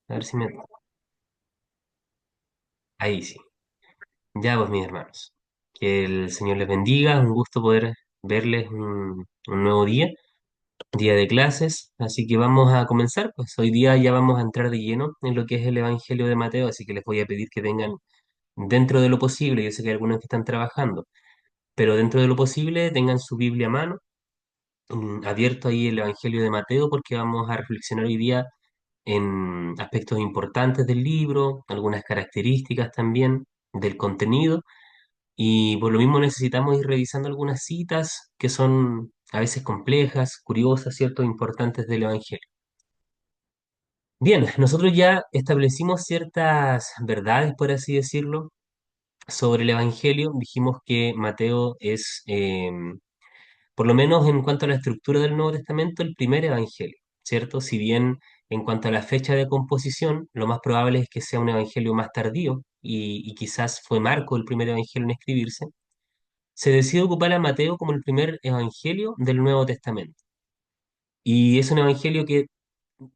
A ver si me... Ahí sí. Ya pues mis hermanos. Que el Señor les bendiga. Un gusto poder verles un nuevo día, día de clases. Así que vamos a comenzar. Pues hoy día ya vamos a entrar de lleno en lo que es el Evangelio de Mateo. Así que les voy a pedir que tengan dentro de lo posible. Yo sé que hay algunos que están trabajando, pero dentro de lo posible tengan su Biblia a mano, abierto ahí el Evangelio de Mateo, porque vamos a reflexionar hoy día en aspectos importantes del libro, algunas características también del contenido. Y por lo mismo necesitamos ir revisando algunas citas que son a veces complejas, curiosas, ¿cierto? Importantes del Evangelio. Bien, nosotros ya establecimos ciertas verdades, por así decirlo, sobre el Evangelio. Dijimos que Mateo es, por lo menos en cuanto a la estructura del Nuevo Testamento, el primer Evangelio, ¿cierto? Si bien en cuanto a la fecha de composición, lo más probable es que sea un Evangelio más tardío y quizás fue Marco el primer Evangelio en escribirse. Se decide ocupar a Mateo como el primer evangelio del Nuevo Testamento. Y es un evangelio que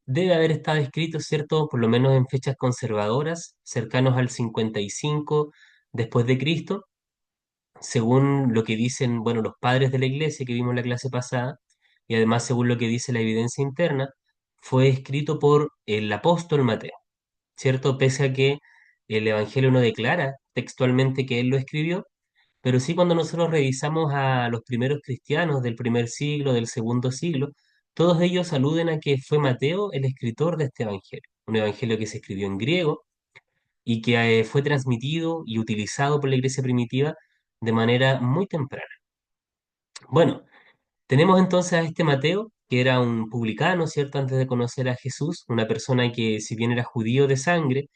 debe haber estado escrito, ¿cierto? Por lo menos en fechas conservadoras, cercanos al 55 después de Cristo, según lo que dicen, bueno, los padres de la iglesia que vimos en la clase pasada, y además según lo que dice la evidencia interna, fue escrito por el apóstol Mateo, ¿cierto? Pese a que el evangelio no declara textualmente que él lo escribió, pero sí cuando nosotros revisamos a los primeros cristianos del primer siglo, del segundo siglo, todos ellos aluden a que fue Mateo el escritor de este evangelio, un evangelio que se escribió en griego y que fue transmitido y utilizado por la iglesia primitiva de manera muy temprana. Bueno, tenemos entonces a este Mateo, que era un publicano, ¿cierto? Antes de conocer a Jesús, una persona que, si bien era judío de sangre,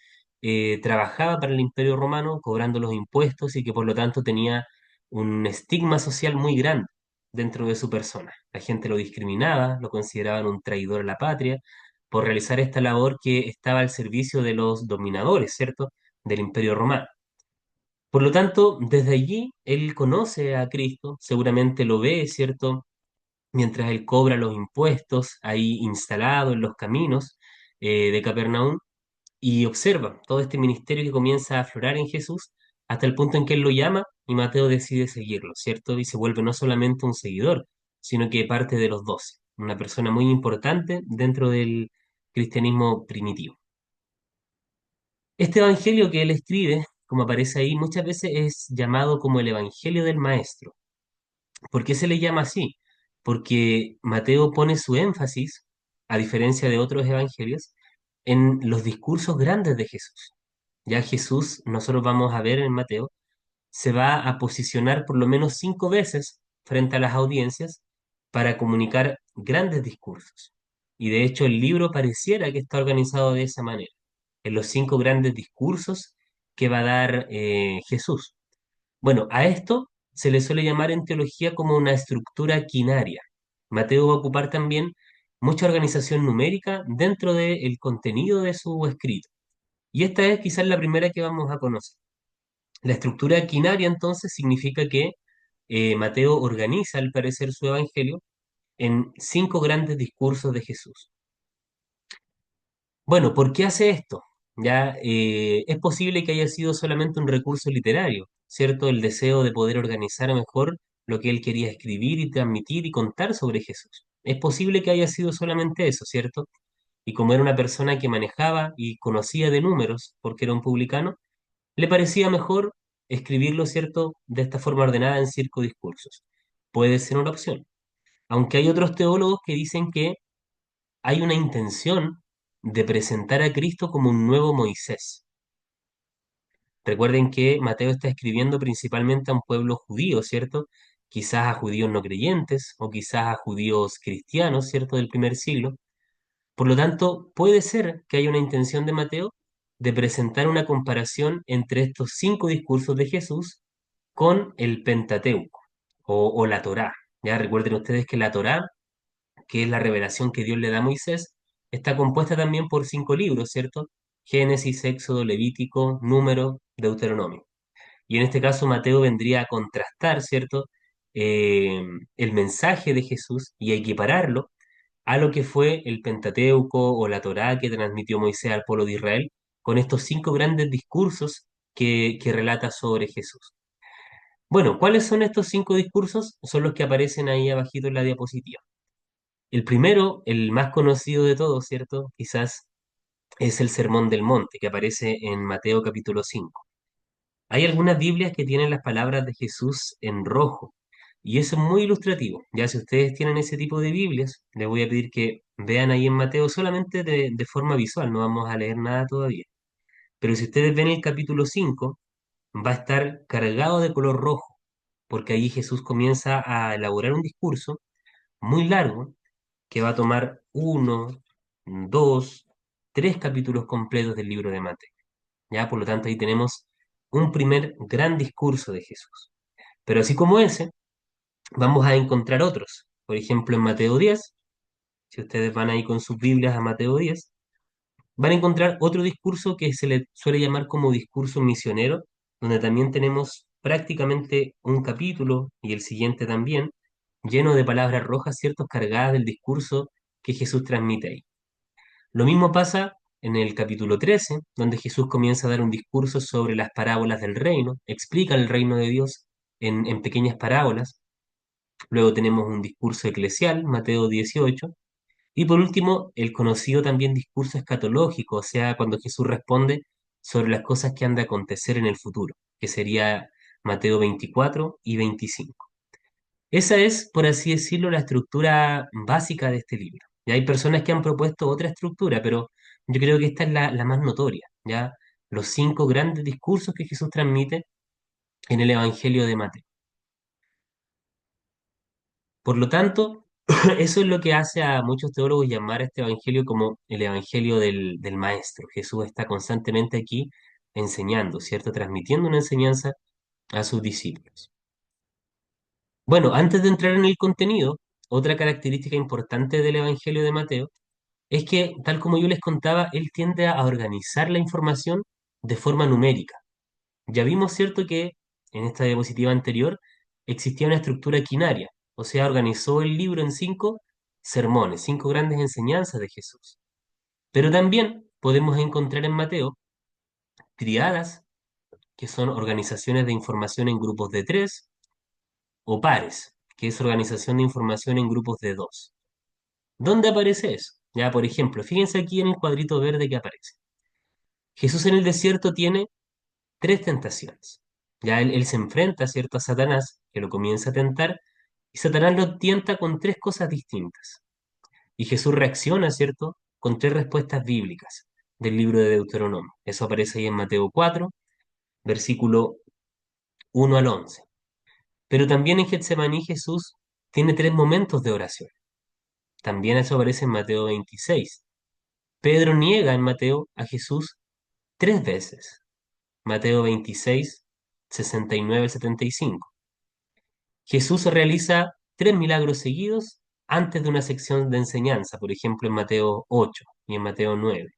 trabajaba para el Imperio Romano cobrando los impuestos y que por lo tanto tenía un estigma social muy grande dentro de su persona. La gente lo discriminaba, lo consideraban un traidor a la patria por realizar esta labor que estaba al servicio de los dominadores, ¿cierto? Del Imperio Romano. Por lo tanto, desde allí él conoce a Cristo, seguramente lo ve, ¿cierto? Mientras él cobra los impuestos ahí instalado en los caminos de Capernaum y observa todo este ministerio que comienza a aflorar en Jesús hasta el punto en que él lo llama y Mateo decide seguirlo, ¿cierto? Y se vuelve no solamente un seguidor, sino que parte de los doce, una persona muy importante dentro del cristianismo primitivo. Este evangelio que él escribe, como aparece ahí, muchas veces es llamado como el evangelio del maestro. ¿Por qué se le llama así? Porque Mateo pone su énfasis, a diferencia de otros evangelios, en los discursos grandes de Jesús. Ya Jesús, nosotros vamos a ver en Mateo, se va a posicionar por lo menos 5 veces frente a las audiencias para comunicar grandes discursos. Y de hecho el libro pareciera que está organizado de esa manera, en los 5 grandes discursos que va a dar Jesús. Bueno, a esto se le suele llamar en teología como una estructura quinaria. Mateo va a ocupar también mucha organización numérica dentro del contenido de su escrito. Y esta es quizás la primera que vamos a conocer. La estructura quinaria entonces significa que Mateo organiza, al parecer, su evangelio en 5 grandes discursos de Jesús. Bueno, ¿por qué hace esto? Ya es posible que haya sido solamente un recurso literario, ¿cierto? El deseo de poder organizar mejor lo que él quería escribir y transmitir y contar sobre Jesús. Es posible que haya sido solamente eso, ¿cierto? Y como era una persona que manejaba y conocía de números, porque era un publicano, le parecía mejor escribirlo, ¿cierto?, de esta forma ordenada en 5 discursos. Puede ser una opción. Aunque hay otros teólogos que dicen que hay una intención de presentar a Cristo como un nuevo Moisés. Recuerden que Mateo está escribiendo principalmente a un pueblo judío, ¿cierto? Quizás a judíos no creyentes o quizás a judíos cristianos, ¿cierto? Del primer siglo. Por lo tanto, puede ser que haya una intención de Mateo de presentar una comparación entre estos 5 discursos de Jesús con el Pentateuco o la Torá. Ya recuerden ustedes que la Torá, que es la revelación que Dios le da a Moisés, está compuesta también por 5 libros, ¿cierto? Génesis, Éxodo, Levítico, Número, Deuteronomio. Y en este caso Mateo vendría a contrastar, ¿cierto? El mensaje de Jesús y a equipararlo a lo que fue el Pentateuco o la Torá que transmitió Moisés al pueblo de Israel, con estos cinco grandes discursos que relata sobre Jesús. Bueno, ¿cuáles son estos cinco discursos? Son los que aparecen ahí abajito en la diapositiva. El primero, el más conocido de todos, ¿cierto? Quizás es el Sermón del Monte, que aparece en Mateo capítulo 5. Hay algunas Biblias que tienen las palabras de Jesús en rojo, y eso es muy ilustrativo. Ya si ustedes tienen ese tipo de Biblias, les voy a pedir que vean ahí en Mateo solamente de forma visual, no vamos a leer nada todavía. Pero si ustedes ven el capítulo 5, va a estar cargado de color rojo, porque ahí Jesús comienza a elaborar un discurso muy largo que va a tomar uno, dos, tres capítulos completos del libro de Mateo. ¿Ya? Por lo tanto, ahí tenemos un primer gran discurso de Jesús. Pero así como ese, vamos a encontrar otros. Por ejemplo, en Mateo 10, si ustedes van ahí con sus Biblias a Mateo 10, van a encontrar otro discurso que se le suele llamar como discurso misionero, donde también tenemos prácticamente un capítulo y el siguiente también, lleno de palabras rojas, ciertos cargadas del discurso que Jesús transmite ahí. Lo mismo pasa en el capítulo 13, donde Jesús comienza a dar un discurso sobre las parábolas del reino, explica el reino de Dios en pequeñas parábolas. Luego tenemos un discurso eclesial, Mateo 18. Y por último, el conocido también discurso escatológico, o sea, cuando Jesús responde sobre las cosas que han de acontecer en el futuro, que sería Mateo 24 y 25. Esa es, por así decirlo, la estructura básica de este libro. Y hay personas que han propuesto otra estructura, pero yo creo que esta es la más notoria, ¿ya? Los cinco grandes discursos que Jesús transmite en el Evangelio de Mateo. Por lo tanto, eso es lo que hace a muchos teólogos llamar a este Evangelio como el Evangelio del Maestro. Jesús está constantemente aquí enseñando, ¿cierto? Transmitiendo una enseñanza a sus discípulos. Bueno, antes de entrar en el contenido, otra característica importante del Evangelio de Mateo es que, tal como yo les contaba, él tiende a organizar la información de forma numérica. Ya vimos, ¿cierto?, que en esta diapositiva anterior existía una estructura quinaria, o sea, organizó el libro en cinco sermones, cinco grandes enseñanzas de Jesús. Pero también podemos encontrar en Mateo triadas, que son organizaciones de información en grupos de tres, o pares, que es organización de información en grupos de dos. ¿Dónde aparece eso? Ya, por ejemplo, fíjense aquí en el cuadrito verde que aparece. Jesús en el desierto tiene tres tentaciones. Ya él se enfrenta, ¿cierto?, a Satanás, que lo comienza a tentar, y Satanás lo tienta con tres cosas distintas. Y Jesús reacciona, ¿cierto?, con tres respuestas bíblicas del libro de Deuteronomio. Eso aparece ahí en Mateo 4, versículo 1 al 11. Pero también en Getsemaní Jesús tiene tres momentos de oración. También eso aparece en Mateo 26. Pedro niega en Mateo a Jesús tres veces. Mateo 26, 69 al 75. Jesús realiza tres milagros seguidos antes de una sección de enseñanza, por ejemplo en Mateo 8 y en Mateo 9.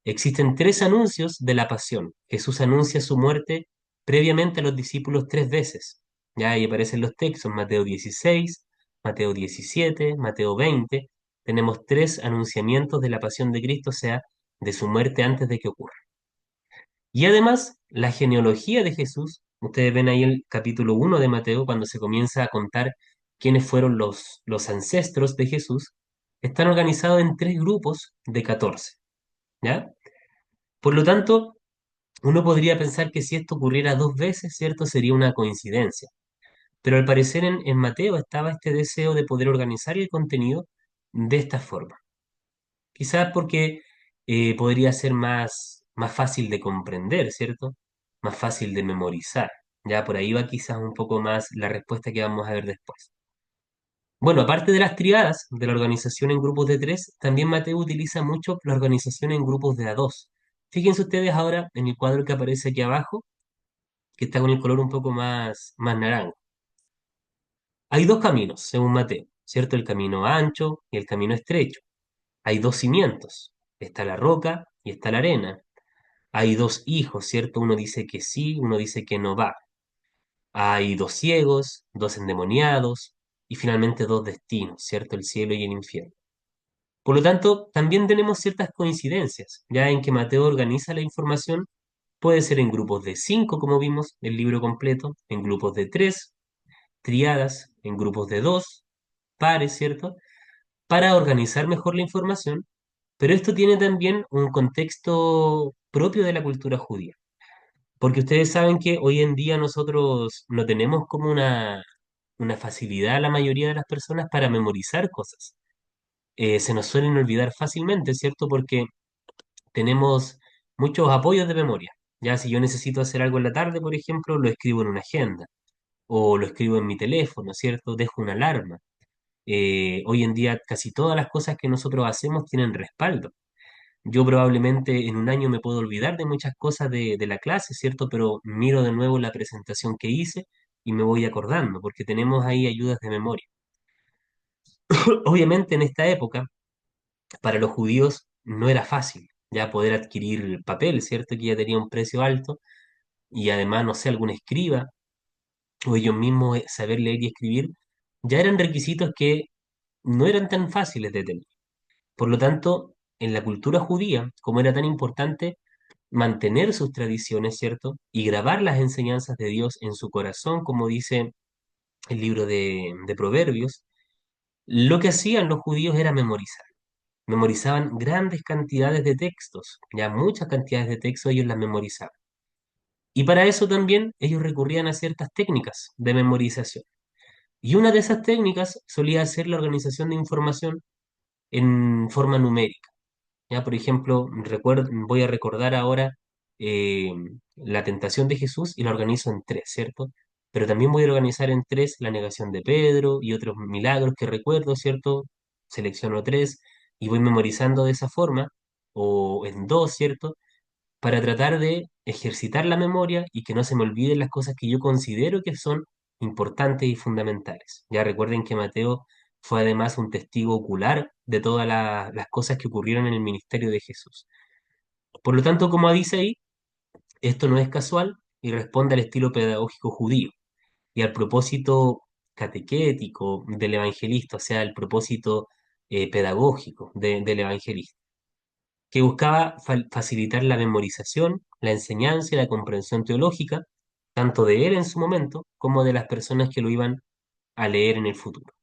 Existen tres anuncios de la pasión. Jesús anuncia su muerte previamente a los discípulos tres veces. Ya ahí aparecen los textos, Mateo 16, Mateo 17, Mateo 20. Tenemos tres anunciamientos de la pasión de Cristo, o sea, de su muerte antes de que ocurra. Y además, la genealogía de Jesús, ustedes ven ahí el capítulo 1 de Mateo, cuando se comienza a contar quiénes fueron los ancestros de Jesús, están organizados en tres grupos de 14, ¿ya? Por lo tanto, uno podría pensar que si esto ocurriera dos veces, ¿cierto? Sería una coincidencia. Pero al parecer en Mateo estaba este deseo de poder organizar el contenido de esta forma. Quizás porque podría ser más fácil de comprender, ¿cierto? Más fácil de memorizar. Ya por ahí va quizás un poco más la respuesta que vamos a ver después. Bueno, aparte de las triadas de la organización en grupos de tres, también Mateo utiliza mucho la organización en grupos de a dos. Fíjense ustedes ahora en el cuadro que aparece aquí abajo, que está con el color un poco más naranja. Hay dos caminos, según Mateo, ¿cierto? El camino ancho y el camino estrecho. Hay dos cimientos. Está la roca y está la arena. Hay dos hijos, ¿cierto? Uno dice que sí, uno dice que no va. Hay dos ciegos, dos endemoniados y finalmente dos destinos, ¿cierto? El cielo y el infierno. Por lo tanto, también tenemos ciertas coincidencias, ya en que Mateo organiza la información, puede ser en grupos de cinco, como vimos, el libro completo, en grupos de tres, triadas, en grupos de dos, pares, ¿cierto? Para organizar mejor la información, pero esto tiene también un contexto propio de la cultura judía, porque ustedes saben que hoy en día nosotros no tenemos como una facilidad la mayoría de las personas para memorizar cosas. Se nos suelen olvidar fácilmente, ¿cierto? Porque tenemos muchos apoyos de memoria. Ya si yo necesito hacer algo en la tarde, por ejemplo, lo escribo en una agenda o lo escribo en mi teléfono, ¿cierto? Dejo una alarma. Hoy en día casi todas las cosas que nosotros hacemos tienen respaldo. Yo probablemente en un año me puedo olvidar de muchas cosas de la clase, ¿cierto? Pero miro de nuevo la presentación que hice y me voy acordando, porque tenemos ahí ayudas de memoria. Obviamente en esta época, para los judíos no era fácil ya poder adquirir papel, ¿cierto? Que ya tenía un precio alto y además, no sé, algún escriba o ellos mismos saber leer y escribir, ya eran requisitos que no eran tan fáciles de tener. Por lo tanto, en la cultura judía, como era tan importante mantener sus tradiciones, ¿cierto? Y grabar las enseñanzas de Dios en su corazón, como dice el libro de Proverbios, lo que hacían los judíos era memorizar. Memorizaban grandes cantidades de textos, ya muchas cantidades de textos ellos las memorizaban. Y para eso también ellos recurrían a ciertas técnicas de memorización. Y una de esas técnicas solía ser la organización de información en forma numérica. Ya, por ejemplo, voy a recordar ahora eh, la tentación de Jesús y la organizo en tres, ¿cierto? Pero también voy a organizar en tres la negación de Pedro y otros milagros que recuerdo, ¿cierto? Selecciono tres y voy memorizando de esa forma, o en dos, ¿cierto? Para tratar de ejercitar la memoria y que no se me olviden las cosas que yo considero que son importantes y fundamentales. Ya recuerden que Mateo fue además un testigo ocular de todas las cosas que ocurrieron en el ministerio de Jesús. Por lo tanto, como dice ahí, esto no es casual y responde al estilo pedagógico judío y al propósito catequético del evangelista, o sea, el propósito pedagógico del evangelista que buscaba facilitar la memorización, la enseñanza y la comprensión teológica, tanto de él en su momento como de las personas que lo iban a leer en el futuro.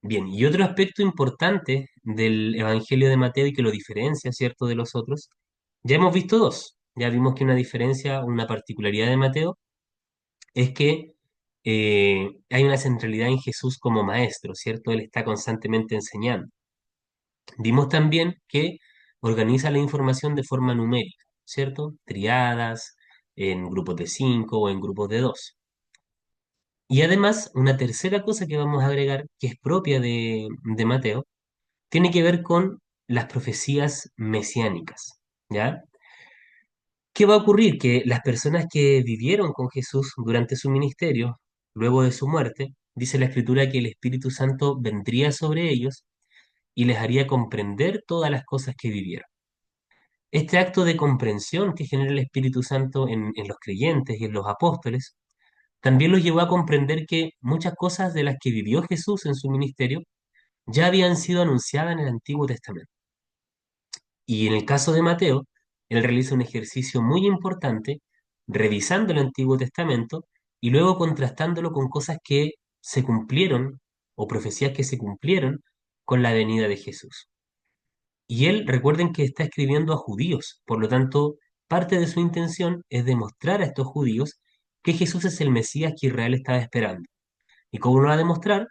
Bien, y otro aspecto importante del Evangelio de Mateo y que lo diferencia, ¿cierto?, de los otros, ya hemos visto dos. Ya vimos que una diferencia, una particularidad de Mateo es que hay una centralidad en Jesús como maestro, ¿cierto? Él está constantemente enseñando. Vimos también que organiza la información de forma numérica, ¿cierto? Triadas, en grupos de cinco o en grupos de dos. Y además, una tercera cosa que vamos a agregar, que es propia de Mateo, tiene que ver con las profecías mesiánicas, ¿ya? ¿Qué va a ocurrir? Que las personas que vivieron con Jesús durante su ministerio, luego de su muerte, dice la Escritura que el Espíritu Santo vendría sobre ellos y les haría comprender todas las cosas que vivieron. Este acto de comprensión que genera el Espíritu Santo en los creyentes y en los apóstoles, también los llevó a comprender que muchas cosas de las que vivió Jesús en su ministerio ya habían sido anunciadas en el Antiguo Testamento. Y en el caso de Mateo, él realiza un ejercicio muy importante revisando el Antiguo Testamento y luego contrastándolo con cosas que se cumplieron o profecías que se cumplieron con la venida de Jesús. Y él, recuerden que está escribiendo a judíos, por lo tanto, parte de su intención es demostrar a estos judíos que Jesús es el Mesías que Israel estaba esperando. ¿Y cómo lo va a demostrar?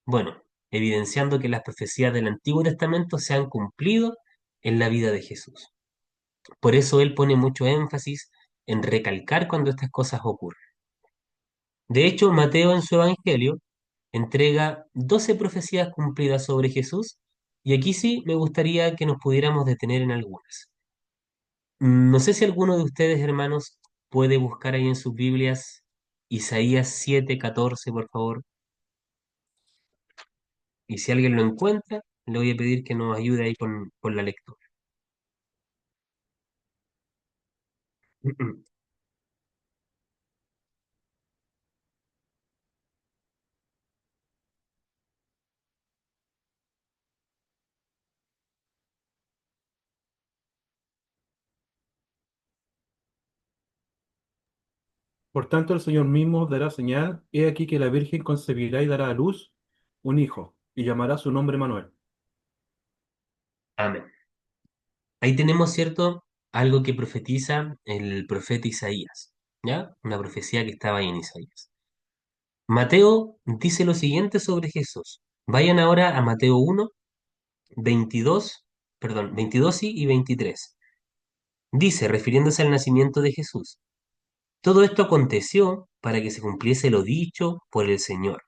Bueno, evidenciando que las profecías del Antiguo Testamento se han cumplido en la vida de Jesús. Por eso él pone mucho énfasis en recalcar cuando estas cosas ocurren. De hecho, Mateo en su Evangelio entrega 12 profecías cumplidas sobre Jesús, y aquí sí me gustaría que nos pudiéramos detener en algunas. No sé si alguno de ustedes, hermanos, puede buscar ahí en sus Biblias Isaías 7:14, por favor. Y si alguien lo encuentra, le voy a pedir que nos ayude ahí con la lectura. Por tanto, el Señor mismo os dará señal. He aquí que la Virgen concebirá y dará a luz un hijo, y llamará su nombre Manuel. Amén. Ahí tenemos, ¿cierto? Algo que profetiza el profeta Isaías, ¿ya? Una profecía que estaba ahí en Isaías. Mateo dice lo siguiente sobre Jesús. Vayan ahora a Mateo 1, 22, perdón, 22 y 23. Dice, refiriéndose al nacimiento de Jesús, todo esto aconteció para que se cumpliese lo dicho por el Señor,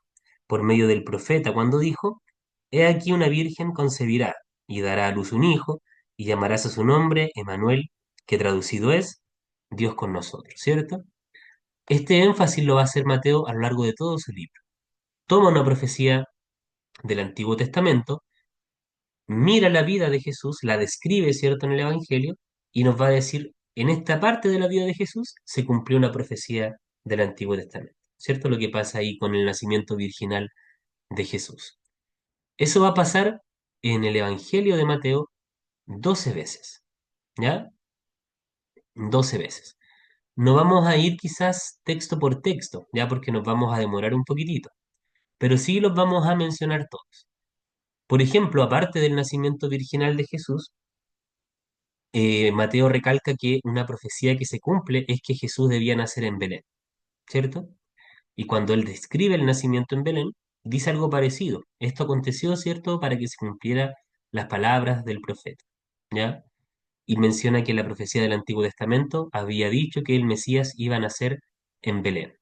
por medio del profeta, cuando dijo, He aquí una virgen concebirá y dará a luz un hijo, y llamarás a su nombre Emanuel, que traducido es Dios con nosotros, ¿cierto? Este énfasis lo va a hacer Mateo a lo largo de todo su libro. Toma una profecía del Antiguo Testamento, mira la vida de Jesús, la describe, ¿cierto?, en el Evangelio, y nos va a decir, en esta parte de la vida de Jesús se cumplió una profecía del Antiguo Testamento, ¿cierto? Lo que pasa ahí con el nacimiento virginal de Jesús. Eso va a pasar en el Evangelio de Mateo 12 veces, ¿ya? 12 veces. No vamos a ir quizás texto por texto, ya porque nos vamos a demorar un poquitito, pero sí los vamos a mencionar todos. Por ejemplo, aparte del nacimiento virginal de Jesús, Mateo recalca que una profecía que se cumple es que Jesús debía nacer en Belén, ¿cierto? Y cuando él describe el nacimiento en Belén, dice algo parecido. Esto aconteció, ¿cierto?, para que se cumpliera las palabras del profeta, ¿ya? Y menciona que la profecía del Antiguo Testamento había dicho que el Mesías iba a nacer en Belén.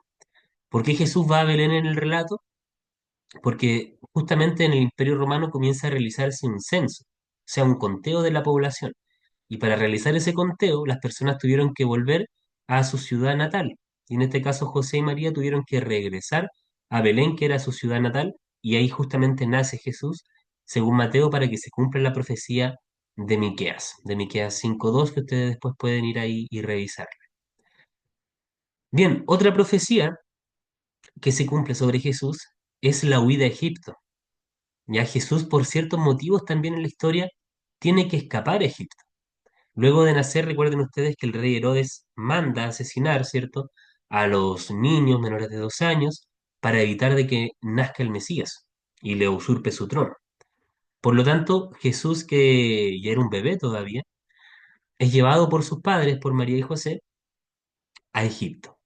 ¿Por qué Jesús va a Belén en el relato? Porque justamente en el Imperio Romano comienza a realizarse un censo, o sea, un conteo de la población. Y para realizar ese conteo, las personas tuvieron que volver a su ciudad natal. Y en este caso, José y María tuvieron que regresar a Belén, que era su ciudad natal, y ahí justamente nace Jesús, según Mateo, para que se cumpla la profecía de Miqueas 5:2, que ustedes después pueden ir ahí y revisar. Bien, otra profecía que se cumple sobre Jesús es la huida a Egipto. Ya Jesús, por ciertos motivos también en la historia, tiene que escapar a Egipto. Luego de nacer, recuerden ustedes que el rey Herodes manda asesinar, ¿cierto?, a los niños menores de 2 años para evitar de que nazca el Mesías y le usurpe su trono. Por lo tanto, Jesús, que ya era un bebé todavía, es llevado por sus padres, por María y José, a Egipto.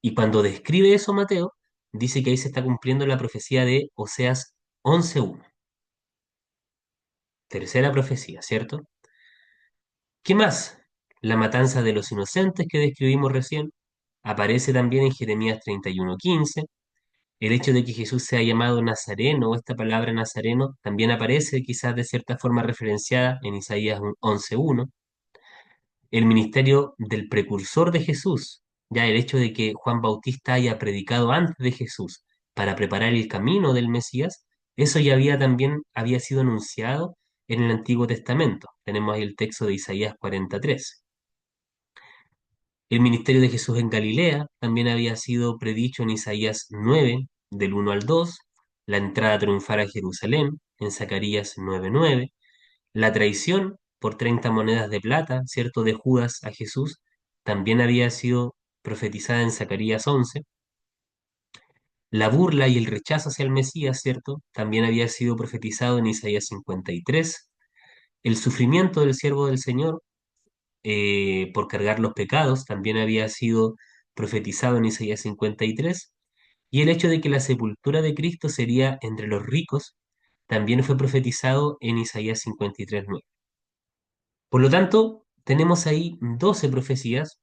Y cuando describe eso Mateo, dice que ahí se está cumpliendo la profecía de Oseas 11:1. Tercera profecía, ¿cierto? ¿Qué más? La matanza de los inocentes que describimos recién aparece también en Jeremías 31:15. El hecho de que Jesús sea llamado Nazareno, o esta palabra Nazareno, también aparece quizás de cierta forma referenciada en Isaías 11:1. El ministerio del precursor de Jesús, ya el hecho de que Juan Bautista haya predicado antes de Jesús para preparar el camino del Mesías, eso ya había sido anunciado en el Antiguo Testamento. Tenemos ahí el texto de Isaías 43. El ministerio de Jesús en Galilea también había sido predicho en Isaías 9, del 1 al 2, la entrada triunfal a Jerusalén en Zacarías 9:9, la traición por 30 monedas de plata, ¿cierto?, de Judas a Jesús, también había sido profetizada en Zacarías 11, la burla y el rechazo hacia el Mesías, ¿cierto?, también había sido profetizado en Isaías 53, el sufrimiento del siervo del Señor por cargar los pecados, también había sido profetizado en Isaías 53, y el hecho de que la sepultura de Cristo sería entre los ricos, también fue profetizado en Isaías 53:9. Por lo tanto, tenemos ahí 12 profecías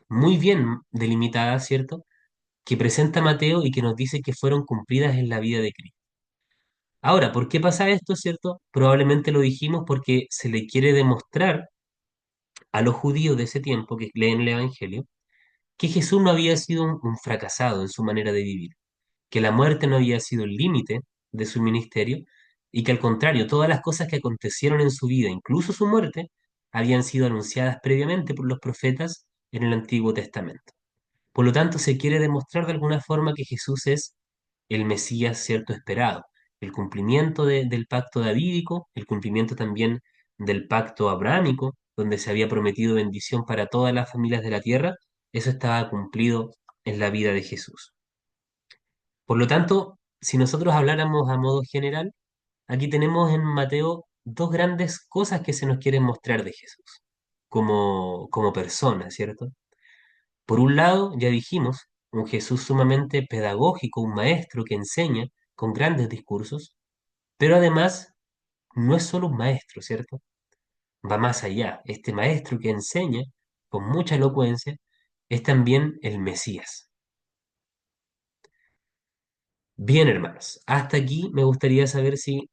muy bien delimitadas, ¿cierto?, que presenta Mateo y que nos dice que fueron cumplidas en la vida de Cristo. Ahora, ¿por qué pasa esto, cierto? Probablemente lo dijimos porque se le quiere demostrar a los judíos de ese tiempo que leen el Evangelio que Jesús no había sido un fracasado en su manera de vivir, que la muerte no había sido el límite de su ministerio y que al contrario, todas las cosas que acontecieron en su vida, incluso su muerte, habían sido anunciadas previamente por los profetas en el Antiguo Testamento. Por lo tanto, se quiere demostrar de alguna forma que Jesús es el Mesías cierto esperado, el cumplimiento del pacto davídico, el cumplimiento también del pacto abrahámico, donde se había prometido bendición para todas las familias de la tierra, eso estaba cumplido en la vida de Jesús. Por lo tanto, si nosotros habláramos a modo general, aquí tenemos en Mateo dos grandes cosas que se nos quieren mostrar de Jesús como persona, ¿cierto? Por un lado, ya dijimos, un Jesús sumamente pedagógico, un maestro que enseña con grandes discursos, pero además no es solo un maestro, ¿cierto? Va más allá. Este maestro que enseña con mucha elocuencia es también el Mesías. Bien, hermanos, hasta aquí me gustaría saber si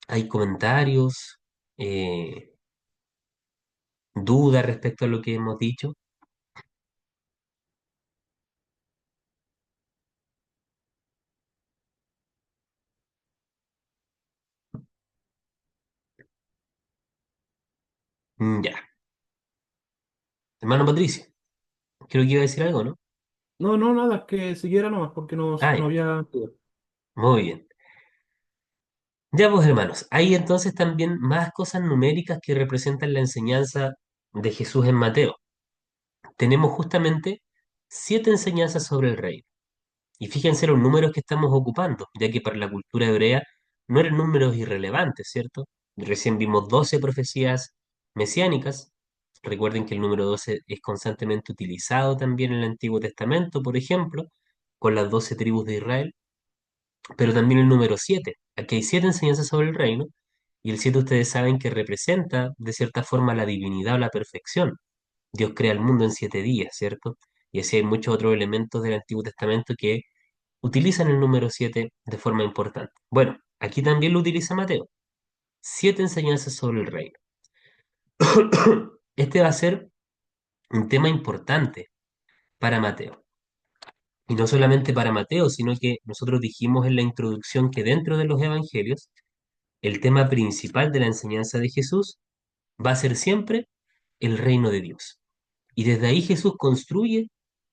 hay comentarios, eh, dudas respecto a lo que hemos dicho. Ya. Hermano Patricio, creo que iba a decir algo, ¿no? No, no, nada, que siguiera nomás, porque no, Ah, no ya. había... Muy bien. Ya pues, hermanos, hay entonces también más cosas numéricas que representan la enseñanza de Jesús en Mateo. Tenemos justamente 7 enseñanzas sobre el reino. Y fíjense los números que estamos ocupando, ya que para la cultura hebrea no eran números irrelevantes, ¿cierto? Recién vimos 12 profecías mesiánicas. Recuerden que el número 12 es constantemente utilizado también en el Antiguo Testamento, por ejemplo, con las 12 tribus de Israel, pero también el número 7. Aquí hay 7 enseñanzas sobre el reino, y el 7 ustedes saben que representa de cierta forma la divinidad o la perfección. Dios crea el mundo en 7 días, ¿cierto? Y así hay muchos otros elementos del Antiguo Testamento que utilizan el número 7 de forma importante. Bueno, aquí también lo utiliza Mateo. 7 enseñanzas sobre el reino. Este va a ser un tema importante para Mateo. Y no solamente para Mateo, sino que nosotros dijimos en la introducción que dentro de los evangelios, el tema principal de la enseñanza de Jesús va a ser siempre el reino de Dios. Y desde ahí Jesús construye,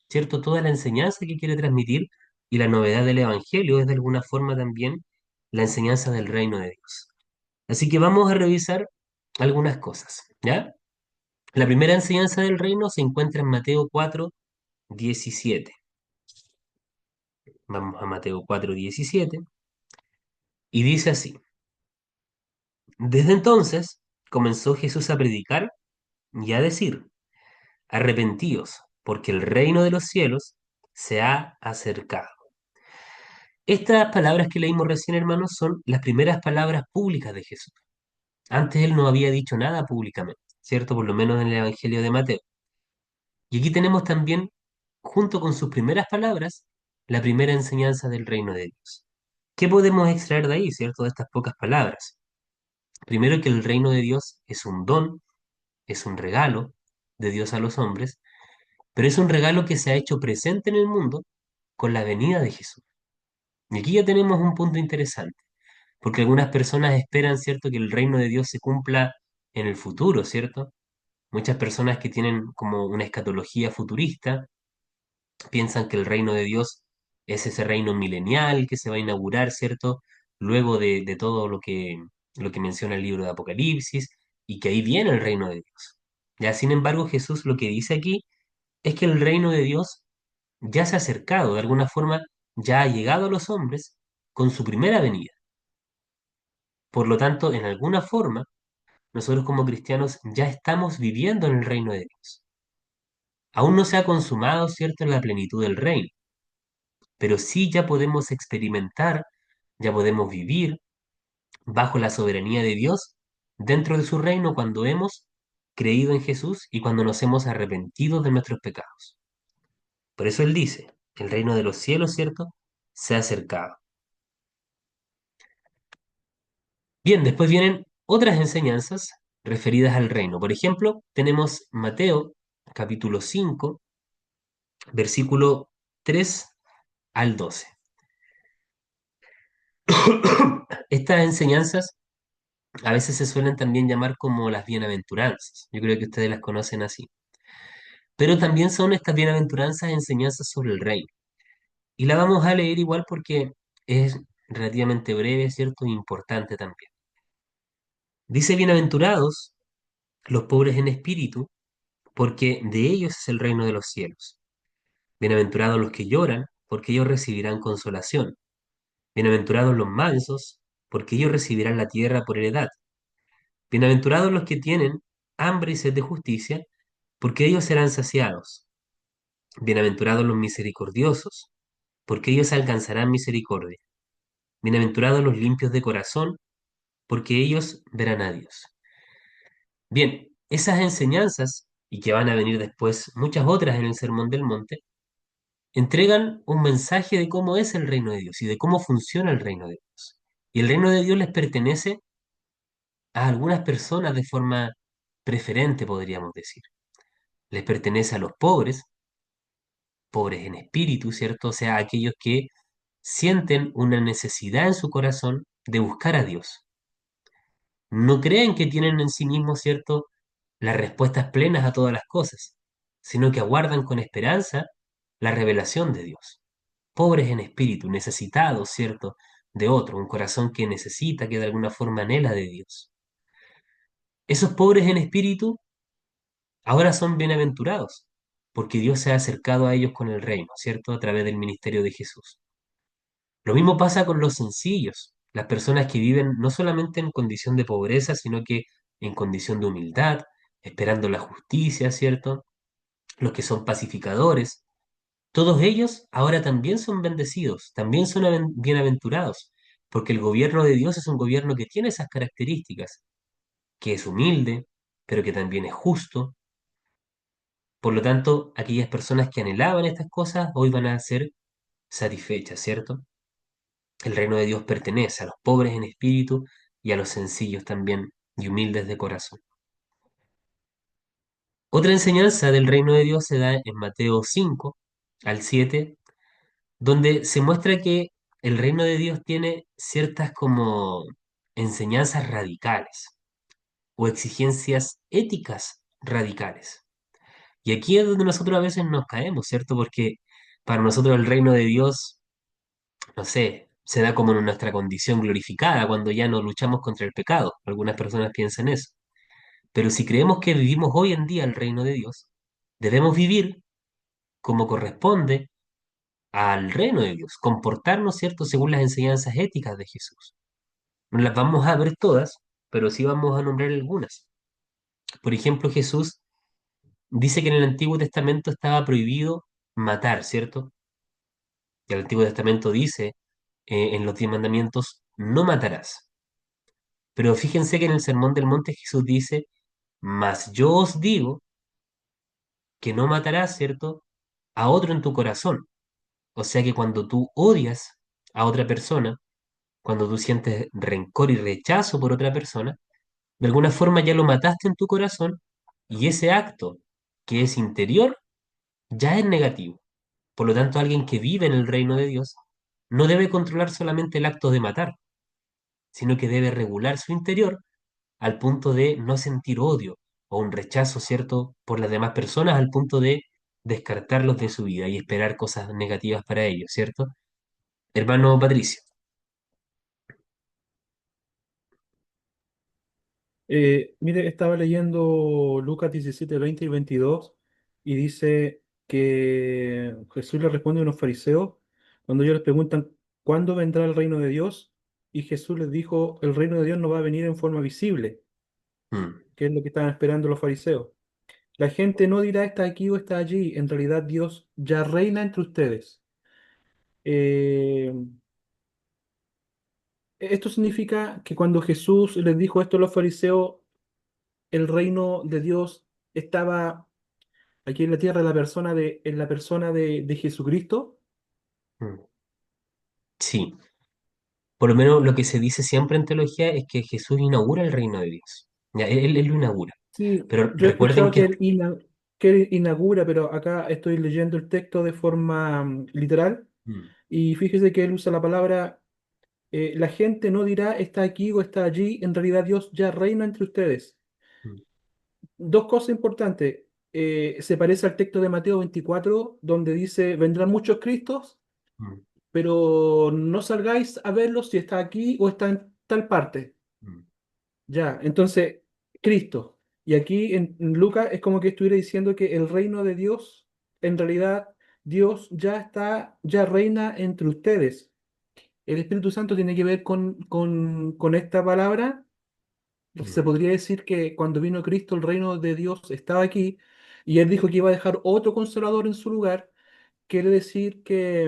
¿cierto?, toda la enseñanza que quiere transmitir, y la novedad del evangelio es de alguna forma también la enseñanza del reino de Dios. Así que vamos a revisar algunas cosas, ¿ya? La primera enseñanza del reino se encuentra en Mateo 4:17. Vamos a Mateo 4:17 y dice así: Desde entonces comenzó Jesús a predicar y a decir: Arrepentíos, porque el reino de los cielos se ha acercado. Estas palabras que leímos recién, hermanos, son las primeras palabras públicas de Jesús. Antes él no había dicho nada públicamente, ¿cierto? Por lo menos en el Evangelio de Mateo. Y aquí tenemos también, junto con sus primeras palabras, la primera enseñanza del reino de Dios. ¿Qué podemos extraer de ahí, cierto? De estas pocas palabras. Primero, que el reino de Dios es un don, es un regalo de Dios a los hombres, pero es un regalo que se ha hecho presente en el mundo con la venida de Jesús. Y aquí ya tenemos un punto interesante, porque algunas personas esperan, ¿cierto?, que el reino de Dios se cumpla en el futuro, ¿cierto? Muchas personas que tienen como una escatología futurista piensan que el reino de Dios es ese reino milenial que se va a inaugurar, ¿cierto? Luego de todo lo que menciona el libro de Apocalipsis, y que ahí viene el reino de Dios. Ya, sin embargo, Jesús lo que dice aquí es que el reino de Dios ya se ha acercado, de alguna forma ya ha llegado a los hombres con su primera venida. Por lo tanto, en alguna forma, nosotros como cristianos ya estamos viviendo en el reino de Dios. Aún no se ha consumado, ¿cierto?, la plenitud del reino, pero sí ya podemos experimentar, ya podemos vivir bajo la soberanía de Dios dentro de su reino cuando hemos creído en Jesús y cuando nos hemos arrepentido de nuestros pecados. Por eso Él dice, el reino de los cielos, ¿cierto?, se ha acercado. Bien, después vienen otras enseñanzas referidas al reino. Por ejemplo, tenemos Mateo capítulo 5, versículo 3 al 12. Estas enseñanzas a veces se suelen también llamar como las bienaventuranzas. Yo creo que ustedes las conocen así. Pero también son estas bienaventuranzas enseñanzas sobre el reino. Y la vamos a leer igual porque es relativamente breve, ¿cierto? E importante también. Dice: Bienaventurados los pobres en espíritu, porque de ellos es el reino de los cielos. Bienaventurados los que lloran, porque ellos recibirán consolación. Bienaventurados los mansos, porque ellos recibirán la tierra por heredad. Bienaventurados los que tienen hambre y sed de justicia, porque ellos serán saciados. Bienaventurados los misericordiosos, porque ellos alcanzarán misericordia. Bienaventurados los limpios de corazón, porque ellos verán a Dios. Bien, esas enseñanzas, y que van a venir después muchas otras en el Sermón del Monte, entregan un mensaje de cómo es el reino de Dios y de cómo funciona el reino de Dios. Y el reino de Dios les pertenece a algunas personas de forma preferente, podríamos decir. Les pertenece a los pobres, pobres en espíritu, ¿cierto? O sea, aquellos que sienten una necesidad en su corazón de buscar a Dios. No creen que tienen en sí mismos, ¿cierto?, las respuestas plenas a todas las cosas, sino que aguardan con esperanza la revelación de Dios. Pobres en espíritu, necesitados, ¿cierto?, de otro, un corazón que necesita, que de alguna forma anhela de Dios. Esos pobres en espíritu ahora son bienaventurados, porque Dios se ha acercado a ellos con el reino, ¿cierto?, a través del ministerio de Jesús. Lo mismo pasa con los sencillos, las personas que viven no solamente en condición de pobreza, sino que en condición de humildad, esperando la justicia, ¿cierto? Los que son pacificadores, todos ellos ahora también son bendecidos, también son bienaventurados, porque el gobierno de Dios es un gobierno que tiene esas características, que es humilde, pero que también es justo. Por lo tanto, aquellas personas que anhelaban estas cosas hoy van a ser satisfechas, ¿cierto? El reino de Dios pertenece a los pobres en espíritu y a los sencillos también y humildes de corazón. Otra enseñanza del reino de Dios se da en Mateo 5 al 7, donde se muestra que el reino de Dios tiene ciertas como enseñanzas radicales o exigencias éticas radicales. Y aquí es donde nosotros a veces nos caemos, ¿cierto? Porque para nosotros el reino de Dios, no sé, se da como en nuestra condición glorificada cuando ya no luchamos contra el pecado. Algunas personas piensan eso. Pero si creemos que vivimos hoy en día el reino de Dios, debemos vivir como corresponde al reino de Dios, comportarnos, ¿cierto?, según las enseñanzas éticas de Jesús. No las vamos a ver todas, pero sí vamos a nombrar algunas. Por ejemplo, Jesús dice que en el Antiguo Testamento estaba prohibido matar, ¿cierto? Y el Antiguo Testamento dice en los 10 mandamientos, no matarás. Pero fíjense que en el Sermón del Monte Jesús dice, mas yo os digo que no matarás, ¿cierto?, a otro en tu corazón. O sea que cuando tú odias a otra persona, cuando tú sientes rencor y rechazo por otra persona, de alguna forma ya lo mataste en tu corazón y ese acto que es interior ya es negativo. Por lo tanto, alguien que vive en el reino de Dios no debe controlar solamente el acto de matar, sino que debe regular su interior al punto de no sentir odio o un rechazo, ¿cierto?, por las demás personas, al punto de descartarlos de su vida y esperar cosas negativas para ellos, ¿cierto? Hermano Patricio. Mire, estaba leyendo Lucas 17, 20 y 22 y dice que Jesús le responde a unos fariseos cuando ellos les preguntan ¿cuándo vendrá el reino de Dios? Y Jesús les dijo, el reino de Dios no va a venir en forma visible, Mm, que es lo que estaban esperando los fariseos. La gente no dirá está aquí o está allí, en realidad Dios ya reina entre ustedes. Eh, Esto significa que cuando Jesús les dijo esto a los fariseos, el reino de Dios estaba aquí en la tierra en la persona de Jesucristo. mm. Sí, por lo menos lo que se dice siempre en teología es que Jesús inaugura el reino de Dios. Ya, él lo inaugura. Sí, Pero yo he recuerden escuchado que... que él inaugura, pero acá estoy leyendo el texto de forma literal Mm, y fíjese que él usa la palabra, la gente no dirá está aquí o está allí, en realidad Dios ya reina entre ustedes. mm, Dos cosas importantes. Se parece al texto de Mateo 24, donde dice, vendrán muchos Cristos, mm, pero no salgáis a verlos si está aquí o está en tal parte. mm, Ya, entonces, Cristo. Y aquí en Lucas es como que estuviera diciendo que el reino de Dios, en realidad, Dios ya está, ya reina entre ustedes. El Espíritu Santo tiene que ver con esta palabra. Se Mm, podría decir que cuando vino Cristo, el reino de Dios estaba aquí y Él dijo que iba a dejar otro consolador en su lugar. Quiere decir que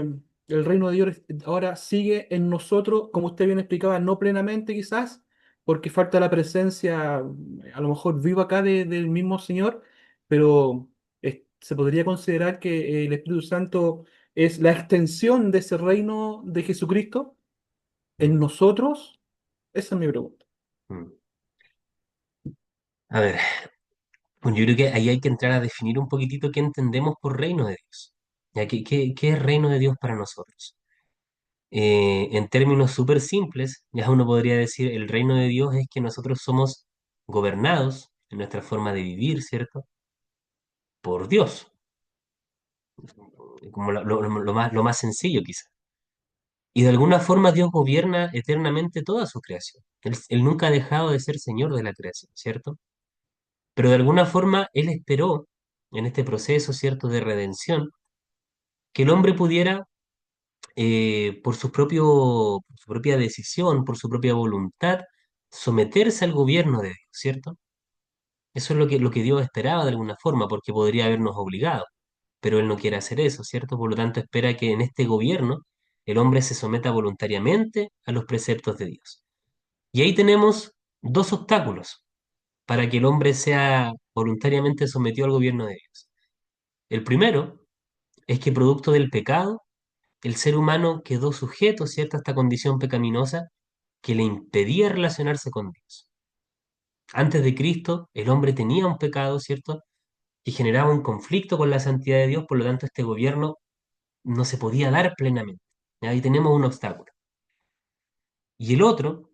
el reino de Dios ahora sigue en nosotros, como usted bien explicaba, no plenamente quizás, porque falta la presencia, a lo mejor vivo acá del mismo Señor, pero se podría considerar que el Espíritu Santo es la extensión de ese reino de Jesucristo en mm, nosotros. Esa es mi pregunta. mm. A ver, bueno, yo creo que ahí hay que entrar a definir un poquitito qué entendemos por reino de Dios. Ya, ¿qué es reino de Dios para nosotros? En términos súper simples, ya uno podría decir el reino de Dios es que nosotros somos gobernados en nuestra forma de vivir, ¿cierto? Por Dios, como lo más sencillo quizás. Y de alguna forma Dios gobierna eternamente toda su creación. Él nunca ha dejado de ser Señor de la creación, ¿cierto? Pero de alguna forma Él esperó en este proceso, ¿cierto?, de redención, que el hombre pudiera, por su propia decisión, por su propia voluntad, someterse al gobierno de Dios, ¿cierto? Eso es lo que Dios esperaba de alguna forma, porque podría habernos obligado, pero Él no quiere hacer eso, ¿cierto? Por lo tanto, espera que en este gobierno el hombre se someta voluntariamente a los preceptos de Dios. Y ahí tenemos dos obstáculos para que el hombre sea voluntariamente sometido al gobierno de Dios. El primero es que producto del pecado, el ser humano quedó sujeto, ¿cierto?, a esta condición pecaminosa que le impedía relacionarse con Dios. Antes de Cristo, el hombre tenía un pecado, ¿cierto?, que generaba un conflicto con la santidad de Dios, por lo tanto este gobierno no se podía dar plenamente. Ahí tenemos un obstáculo. Y el otro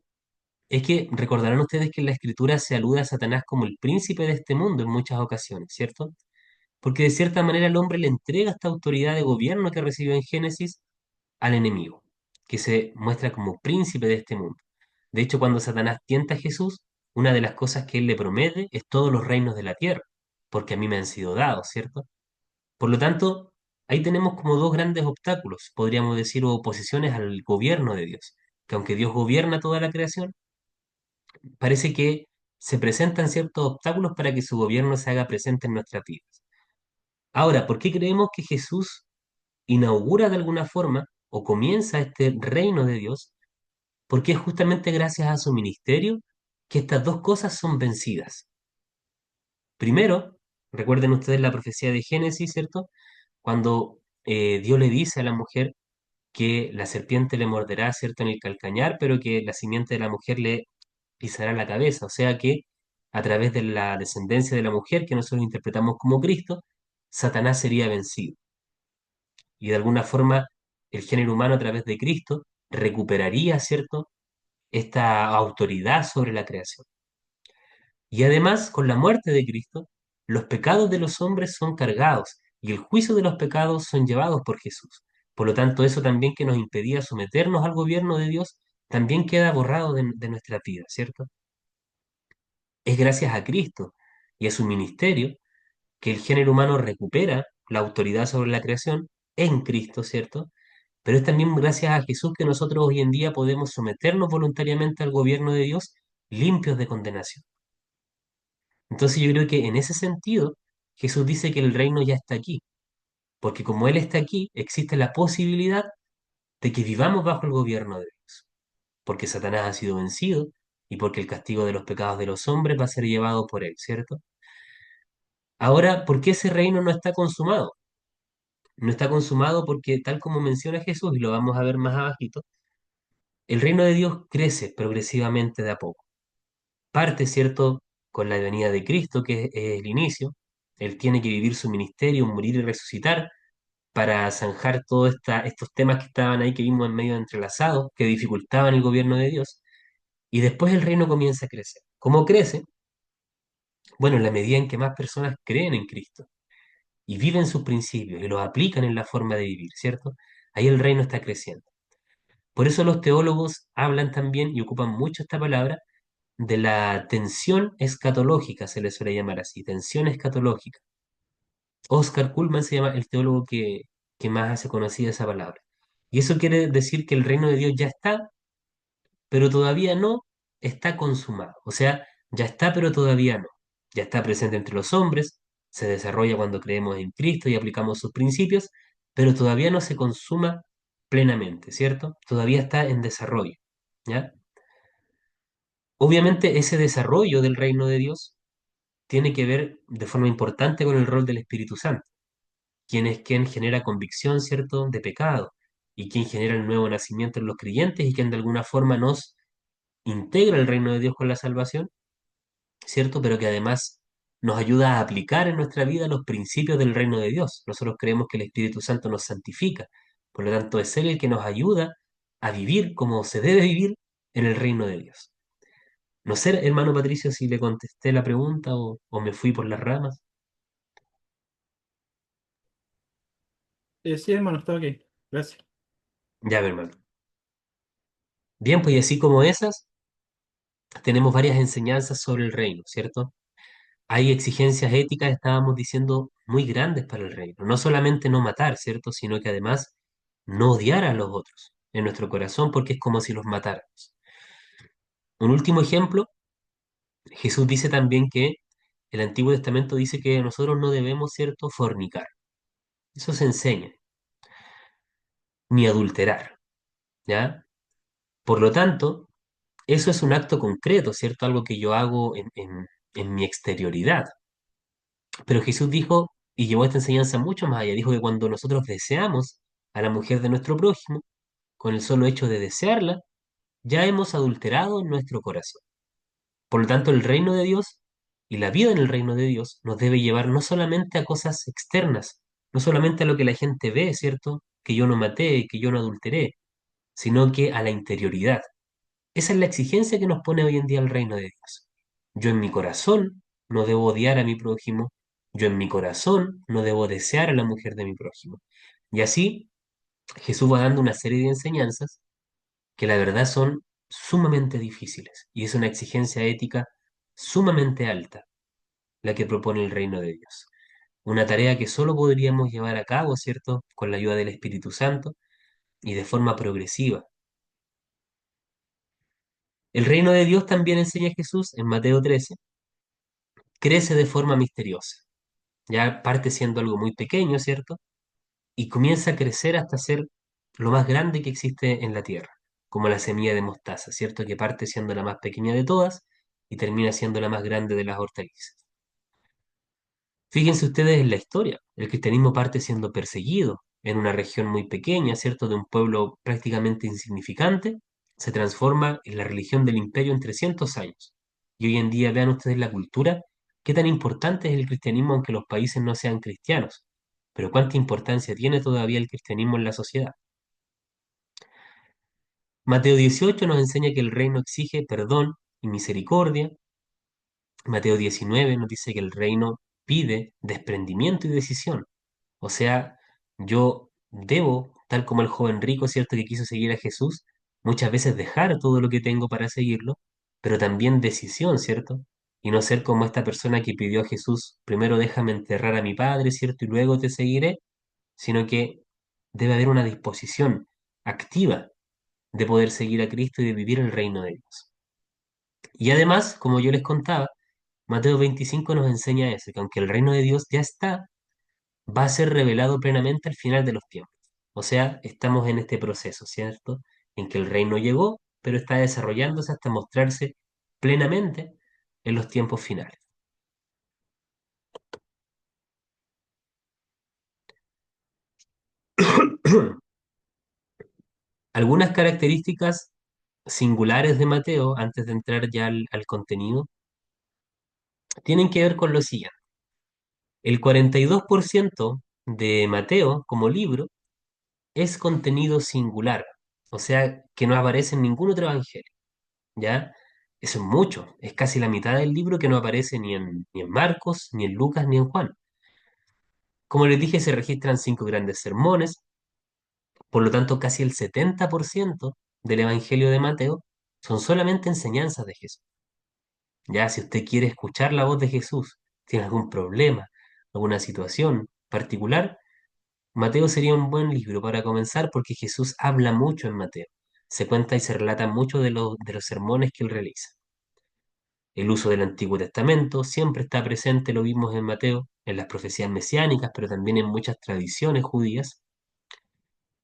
es que recordarán ustedes que en la Escritura se alude a Satanás como el príncipe de este mundo en muchas ocasiones, ¿cierto? Porque de cierta manera el hombre le entrega esta autoridad de gobierno que recibió en Génesis al enemigo, que se muestra como príncipe de este mundo. De hecho, cuando Satanás tienta a Jesús, una de las cosas que él le promete es todos los reinos de la tierra, porque a mí me han sido dados, ¿cierto? Por lo tanto, ahí tenemos como dos grandes obstáculos, podríamos decir, o oposiciones al gobierno de Dios, que aunque Dios gobierna toda la creación, parece que se presentan ciertos obstáculos para que su gobierno se haga presente en nuestras vidas. Ahora, ¿por qué creemos que Jesús inaugura de alguna forma o comienza este reino de Dios? Porque es justamente gracias a su ministerio que estas dos cosas son vencidas. Primero, recuerden ustedes la profecía de Génesis, ¿cierto? Cuando Dios le dice a la mujer que la serpiente le morderá, ¿cierto?, en el calcañar, pero que la simiente de la mujer le pisará la cabeza. O sea que a través de la descendencia de la mujer, que nosotros interpretamos como Cristo, Satanás sería vencido. Y de alguna forma el género humano a través de Cristo recuperaría, ¿cierto?, esta autoridad sobre la creación. Y además, con la muerte de Cristo, los pecados de los hombres son cargados y el juicio de los pecados son llevados por Jesús. Por lo tanto, eso también que nos impedía someternos al gobierno de Dios, también queda borrado de nuestra vida, ¿cierto? Es gracias a Cristo y a su ministerio que el género humano recupera la autoridad sobre la creación en Cristo, ¿cierto? Pero es también gracias a Jesús que nosotros hoy en día podemos someternos voluntariamente al gobierno de Dios limpios de condenación. Entonces yo creo que en ese sentido Jesús dice que el reino ya está aquí, porque como Él está aquí, existe la posibilidad de que vivamos bajo el gobierno de Dios, porque Satanás ha sido vencido y porque el castigo de los pecados de los hombres va a ser llevado por Él, ¿cierto? Ahora, ¿por qué ese reino no está consumado? No está consumado porque, tal como menciona Jesús, y lo vamos a ver más abajito, el reino de Dios crece progresivamente de a poco. Parte, ¿cierto?, con la venida de Cristo, que es el inicio. Él tiene que vivir su ministerio, morir y resucitar para zanjar todos estos temas que estaban ahí, que vimos en medio entrelazados, que dificultaban el gobierno de Dios. Y después el reino comienza a crecer. ¿Cómo crece? Bueno, en la medida en que más personas creen en Cristo y viven sus principios y los aplican en la forma de vivir, ¿cierto? Ahí el reino está creciendo. Por eso los teólogos hablan también y ocupan mucho esta palabra de la tensión escatológica, se le suele llamar así, tensión escatológica. Oscar Cullmann se llama el teólogo que más hace conocida esa palabra. Y eso quiere decir que el reino de Dios ya está, pero todavía no está consumado. O sea, ya está, pero todavía no. Ya está presente entre los hombres, se desarrolla cuando creemos en Cristo y aplicamos sus principios, pero todavía no se consuma plenamente, ¿cierto? Todavía está en desarrollo, ¿ya? Obviamente ese desarrollo del reino de Dios tiene que ver de forma importante con el rol del Espíritu Santo, quien es quien genera convicción, ¿cierto?, de pecado, y quien genera el nuevo nacimiento en los creyentes y quien de alguna forma nos integra el reino de Dios con la salvación, ¿cierto? Pero que además nos ayuda a aplicar en nuestra vida los principios del reino de Dios. Nosotros creemos que el Espíritu Santo nos santifica, por lo tanto es Él el que nos ayuda a vivir como se debe vivir en el reino de Dios. No sé, hermano Patricio, si le contesté la pregunta o me fui por las ramas. Sí, hermano, está ok. Gracias. Ya, mi hermano. Bien, pues y así como esas, tenemos varias enseñanzas sobre el reino, ¿cierto? Hay exigencias éticas, estábamos diciendo, muy grandes para el reino. No solamente no matar, ¿cierto? Sino que además no odiar a los otros en nuestro corazón porque es como si los matáramos. Un último ejemplo, Jesús dice también que el Antiguo Testamento dice que nosotros no debemos, ¿cierto?, fornicar. Eso se enseña, ni adulterar, ¿ya? Por lo tanto, eso es un acto concreto, ¿cierto? Algo que yo hago en mi exterioridad. Pero Jesús dijo, y llevó esta enseñanza mucho más allá, dijo que cuando nosotros deseamos a la mujer de nuestro prójimo, con el solo hecho de desearla, ya hemos adulterado en nuestro corazón. Por lo tanto, el reino de Dios y la vida en el reino de Dios nos debe llevar no solamente a cosas externas, no solamente a lo que la gente ve, ¿cierto? Que yo no maté, que yo no adulteré, sino que a la interioridad. Esa es la exigencia que nos pone hoy en día el reino de Dios. Yo en mi corazón no debo odiar a mi prójimo, yo en mi corazón no debo desear a la mujer de mi prójimo. Y así Jesús va dando una serie de enseñanzas que la verdad son sumamente difíciles y es una exigencia ética sumamente alta la que propone el reino de Dios. Una tarea que solo podríamos llevar a cabo, ¿cierto?, con la ayuda del Espíritu Santo y de forma progresiva. El reino de Dios también enseña Jesús en Mateo 13, crece de forma misteriosa. Ya parte siendo algo muy pequeño, ¿cierto? Y comienza a crecer hasta ser lo más grande que existe en la tierra, como la semilla de mostaza, ¿cierto? Que parte siendo la más pequeña de todas y termina siendo la más grande de las hortalizas. Fíjense ustedes en la historia. El cristianismo parte siendo perseguido en una región muy pequeña, ¿cierto? De un pueblo prácticamente insignificante, se transforma en la religión del imperio en 300 años. Y hoy en día vean ustedes la cultura, qué tan importante es el cristianismo aunque los países no sean cristianos, pero cuánta importancia tiene todavía el cristianismo en la sociedad. Mateo 18 nos enseña que el reino exige perdón y misericordia. Mateo 19 nos dice que el reino pide desprendimiento y decisión. O sea, yo debo, tal como el joven rico, ¿cierto?, que quiso seguir a Jesús, muchas veces dejar todo lo que tengo para seguirlo, pero también decisión, ¿cierto? Y no ser como esta persona que pidió a Jesús, primero déjame enterrar a mi padre, ¿cierto? Y luego te seguiré, sino que debe haber una disposición activa de poder seguir a Cristo y de vivir el reino de Dios. Y además, como yo les contaba, Mateo 25 nos enseña eso, que aunque el reino de Dios ya está, va a ser revelado plenamente al final de los tiempos. O sea, estamos en este proceso, ¿cierto? En que el reino llegó, pero está desarrollándose hasta mostrarse plenamente en los tiempos finales. Algunas características singulares de Mateo, antes de entrar ya al contenido, tienen que ver con lo siguiente. El 42% de Mateo como libro es contenido singular, o sea, que no aparece en ningún otro evangelio. ¿Ya? Eso es mucho, es casi la mitad del libro que no aparece ni en Marcos, ni en Lucas, ni en Juan. Como les dije, se registran 5 grandes sermones, por lo tanto casi el 70% del Evangelio de Mateo son solamente enseñanzas de Jesús. Ya, si usted quiere escuchar la voz de Jesús, tiene algún problema, alguna situación particular, Mateo sería un buen libro para comenzar porque Jesús habla mucho en Mateo. Se cuenta y se relata mucho de los sermones que él realiza. El uso del Antiguo Testamento siempre está presente, lo vimos en Mateo, en las profecías mesiánicas, pero también en muchas tradiciones judías.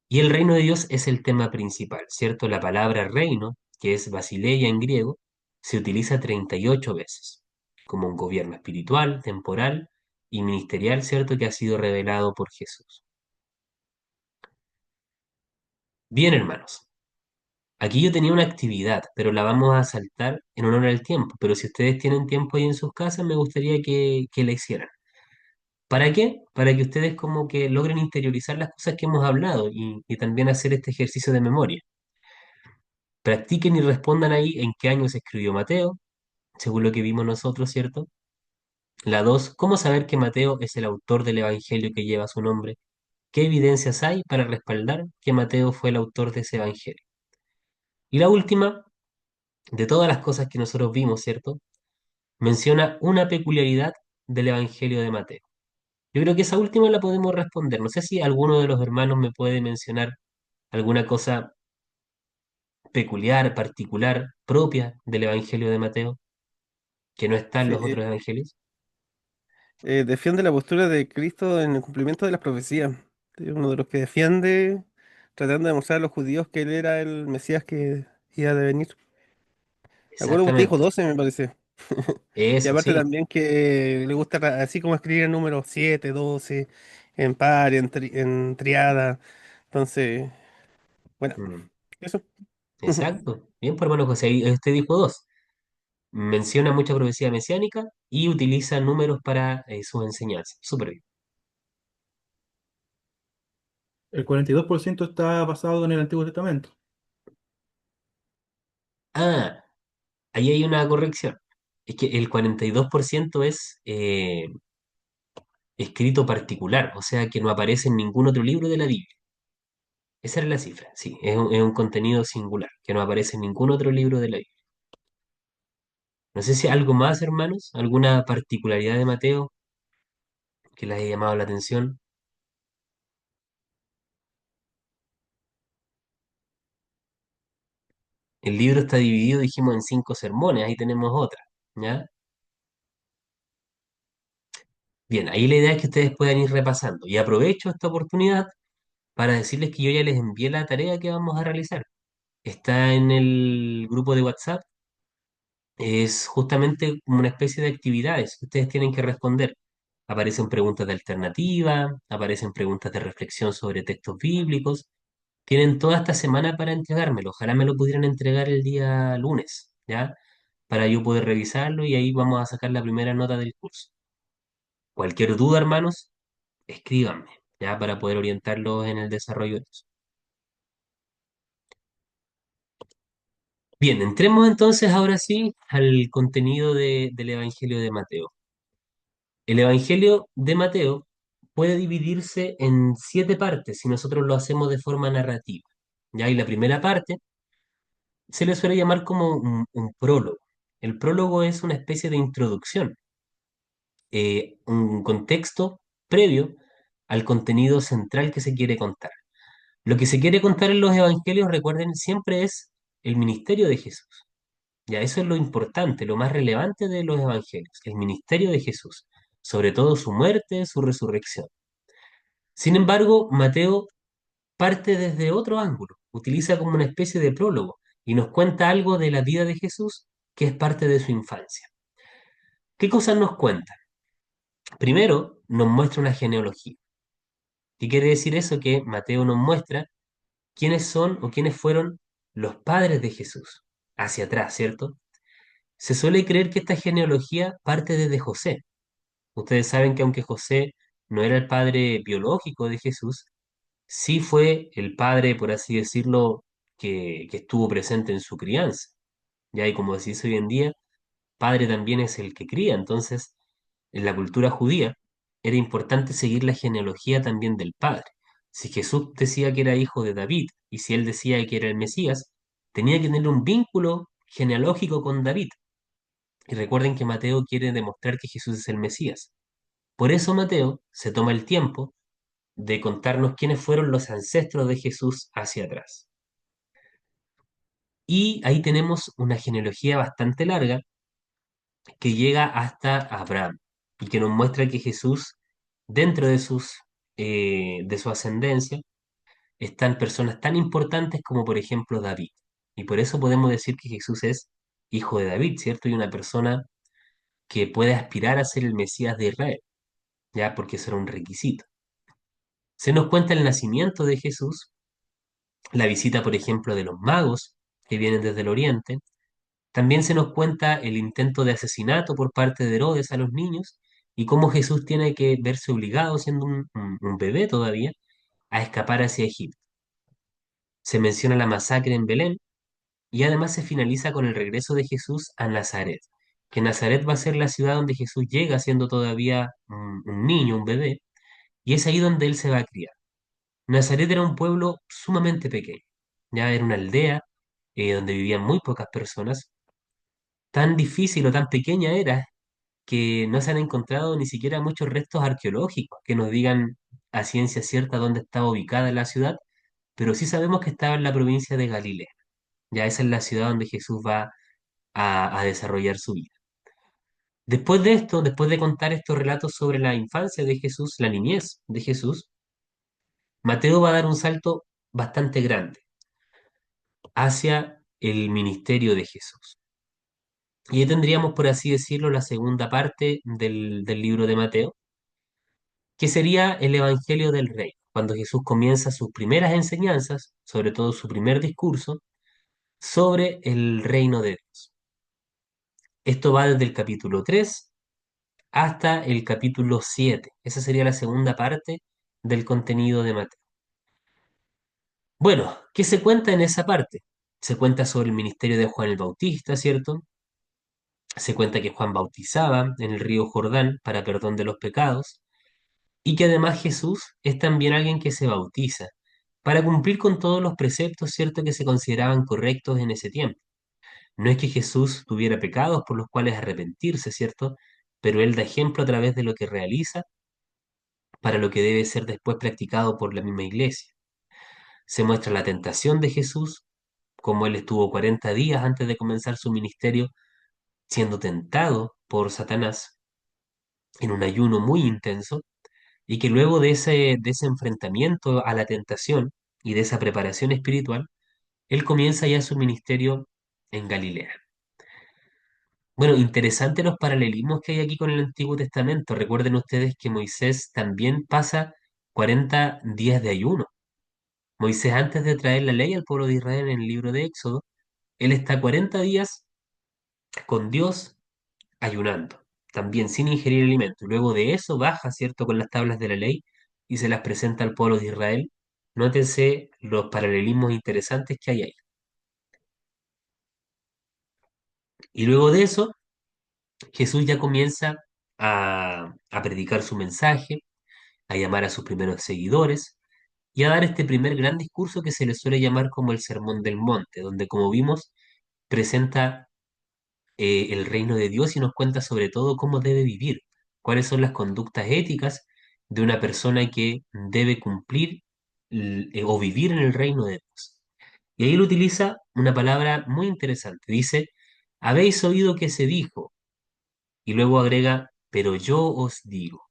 Y el reino de Dios es el tema principal, ¿cierto? La palabra reino, que es basileia en griego, se utiliza 38 veces, como un gobierno espiritual, temporal y ministerial, ¿cierto? Que ha sido revelado por Jesús. Bien, hermanos, aquí yo tenía una actividad, pero la vamos a saltar en honor al tiempo. Pero si ustedes tienen tiempo ahí en sus casas, me gustaría que la hicieran. ¿Para qué? Para que ustedes como que logren interiorizar las cosas que hemos hablado y también hacer este ejercicio de memoria. Practiquen y respondan ahí en qué año se escribió Mateo, según lo que vimos nosotros, ¿cierto? La dos, ¿cómo saber que Mateo es el autor del evangelio que lleva su nombre? ¿Qué evidencias hay para respaldar que Mateo fue el autor de ese evangelio? Y la última, de todas las cosas que nosotros vimos, ¿cierto? Menciona una peculiaridad del evangelio de Mateo. Yo creo que esa última la podemos responder. No sé si alguno de los hermanos me puede mencionar alguna cosa peculiar, particular, propia del evangelio de Mateo, que no está en Sí, los otros evangelios. defiende la postura de Cristo en el cumplimiento de las profecías. Es uno de los que defiende, tratando de demostrar a los judíos que él era el Mesías que iba a venir. Me acuerdo que dijo Exactamente. 12 me parece. Y Eso, aparte sí. también que le gusta así como escribir en números 7 12 en par, en triada. Entonces, bueno, Mm, eso. exacto. Bien, por hermano José, ahí usted dijo dos. Menciona mucha profecía mesiánica y utiliza números para sus enseñanzas. Súper bien. El 42% está basado en el Antiguo Testamento. Ah, ahí hay una corrección. Es que el 42% es escrito particular, o sea que no aparece en ningún otro libro de la Biblia. Esa era la cifra, sí, es un contenido singular, que no aparece en ningún otro libro de la Biblia. No sé si algo más, hermanos, alguna particularidad de Mateo que les haya llamado la atención. El libro está dividido, dijimos, en 5 sermones, ahí tenemos otra, ¿ya? Bien, ahí la idea es que ustedes puedan ir repasando. Y aprovecho esta oportunidad para decirles que yo ya les envié la tarea que vamos a realizar. Está en el grupo de WhatsApp. Es justamente como una especie de actividades que ustedes tienen que responder. Aparecen preguntas de alternativa, aparecen preguntas de reflexión sobre textos bíblicos. Tienen toda esta semana para entregármelo. Ojalá me lo pudieran entregar el día lunes, ¿ya? Para yo poder revisarlo y ahí vamos a sacar la primera nota del curso. Cualquier duda, hermanos, escríbanme, ¿ya? Para poder orientarlos en el desarrollo de eso. Bien, entremos entonces ahora sí al contenido del Evangelio de Mateo. El Evangelio de Mateo puede dividirse en 7 partes si nosotros lo hacemos de forma narrativa. ¿Ya? Y la primera parte se le suele llamar como un prólogo. El prólogo es una especie de introducción, un contexto previo al contenido central que se quiere contar. Lo que se quiere contar en los evangelios, recuerden, siempre es el ministerio de Jesús. Ya, eso es lo importante, lo más relevante de los evangelios, el ministerio de Jesús, sobre todo su muerte, su resurrección. Sin embargo, Mateo parte desde otro ángulo, utiliza como una especie de prólogo y nos cuenta algo de la vida de Jesús que es parte de su infancia. ¿Qué cosas nos cuenta? Primero, nos muestra una genealogía. ¿Qué quiere decir eso? Que Mateo nos muestra quiénes son o quiénes fueron los padres de Jesús, hacia atrás, ¿cierto? Se suele creer que esta genealogía parte desde José. Ustedes saben que aunque José no era el padre biológico de Jesús, sí fue el padre, por así decirlo, que estuvo presente en su crianza. Ya, y como se dice hoy en día, padre también es el que cría. Entonces, en la cultura judía era importante seguir la genealogía también del padre. Si Jesús decía que era hijo de David y si él decía que era el Mesías, tenía que tener un vínculo genealógico con David. Y recuerden que Mateo quiere demostrar que Jesús es el Mesías. Por eso Mateo se toma el tiempo de contarnos quiénes fueron los ancestros de Jesús hacia atrás. Y ahí tenemos una genealogía bastante larga que llega hasta Abraham y que nos muestra que Jesús, dentro de su ascendencia, están personas tan importantes como por ejemplo David. Y por eso podemos decir que Jesús es hijo de David, ¿cierto? Y una persona que puede aspirar a ser el Mesías de Israel, ya porque eso era un requisito. Se nos cuenta el nacimiento de Jesús, la visita, por ejemplo, de los magos que vienen desde el oriente. También se nos cuenta el intento de asesinato por parte de Herodes a los niños y cómo Jesús tiene que verse obligado, siendo un bebé todavía, a escapar hacia Egipto. Se menciona la masacre en Belén y además se finaliza con el regreso de Jesús a Nazaret, que Nazaret va a ser la ciudad donde Jesús llega siendo todavía un niño, un bebé, y es ahí donde él se va a criar. Nazaret era un pueblo sumamente pequeño, ya era una aldea donde vivían muy pocas personas. Tan difícil o tan pequeña era que no se han encontrado ni siquiera muchos restos arqueológicos que nos digan a ciencia cierta dónde estaba ubicada la ciudad, pero sí sabemos que estaba en la provincia de Galilea. Ya esa es la ciudad donde Jesús va a desarrollar su vida. Después de esto, después de contar estos relatos sobre la infancia de Jesús, la niñez de Jesús, Mateo va a dar un salto bastante grande hacia el ministerio de Jesús. Y ahí tendríamos, por así decirlo, la segunda parte del libro de Mateo, que sería el Evangelio del Rey, cuando Jesús comienza sus primeras enseñanzas, sobre todo su primer discurso, sobre el reino de Dios. Esto va desde el capítulo 3 hasta el capítulo 7. Esa sería la segunda parte del contenido de Mateo. Bueno, ¿qué se cuenta en esa parte? Se cuenta sobre el ministerio de Juan el Bautista, ¿cierto? Se cuenta que Juan bautizaba en el río Jordán para perdón de los pecados y que además Jesús es también alguien que se bautiza para cumplir con todos los preceptos, ¿cierto?, que se consideraban correctos en ese tiempo. No es que Jesús tuviera pecados por los cuales arrepentirse, ¿cierto? Pero él da ejemplo a través de lo que realiza para lo que debe ser después practicado por la misma iglesia. Se muestra la tentación de Jesús, como él estuvo 40 días antes de comenzar su ministerio siendo tentado por Satanás en un ayuno muy intenso, y que luego de ese enfrentamiento a la tentación y de esa preparación espiritual, él comienza ya su ministerio en Galilea. Bueno, interesante los paralelismos que hay aquí con el Antiguo Testamento. Recuerden ustedes que Moisés también pasa 40 días de ayuno. Moisés, antes de traer la ley al pueblo de Israel en el libro de Éxodo, él está 40 días con Dios ayunando, también sin ingerir alimento. Luego de eso baja, ¿cierto?, con las tablas de la ley y se las presenta al pueblo de Israel. Nótense los paralelismos interesantes que hay ahí. Y luego de eso, Jesús ya comienza a predicar su mensaje, a llamar a sus primeros seguidores y a dar este primer gran discurso que se le suele llamar como el Sermón del Monte, donde, como vimos, presenta el reino de Dios y nos cuenta sobre todo cómo debe vivir, cuáles son las conductas éticas de una persona que debe cumplir o vivir en el reino de Dios. Y ahí él utiliza una palabra muy interesante. Dice, habéis oído que se dijo, y luego agrega, pero yo os digo.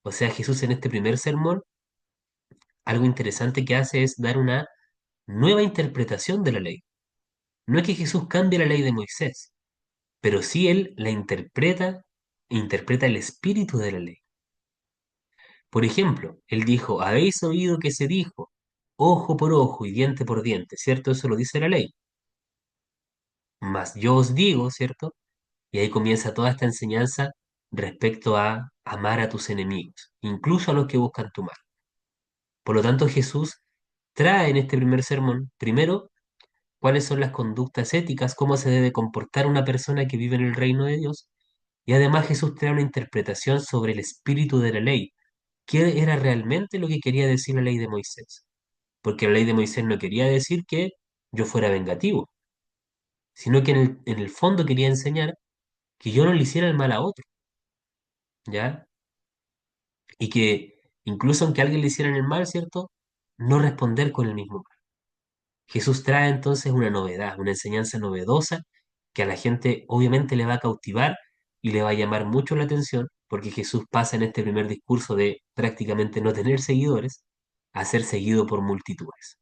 O sea, Jesús en este primer sermón, algo interesante que hace es dar una nueva interpretación de la ley. No es que Jesús cambie la ley de Moisés, pero sí él la interpreta, interpreta el espíritu de la ley. Por ejemplo, él dijo, habéis oído que se dijo, ojo por ojo y diente por diente, ¿cierto? Eso lo dice la ley. Mas yo os digo, ¿cierto? Y ahí comienza toda esta enseñanza respecto a amar a tus enemigos, incluso a los que buscan tu mal. Por lo tanto, Jesús trae en este primer sermón, primero, cuáles son las conductas éticas, cómo se debe comportar una persona que vive en el reino de Dios. Y además Jesús trae una interpretación sobre el espíritu de la ley. ¿Qué era realmente lo que quería decir la ley de Moisés? Porque la ley de Moisés no quería decir que yo fuera vengativo, sino que en el fondo quería enseñar que yo no le hiciera el mal a otro, ¿ya? Y que Incluso aunque a alguien le hicieran el mal, ¿cierto? No responder con el mismo mal. Jesús trae entonces una novedad, una enseñanza novedosa que a la gente obviamente le va a cautivar y le va a llamar mucho la atención, porque Jesús pasa en este primer discurso de prácticamente no tener seguidores a ser seguido por multitudes.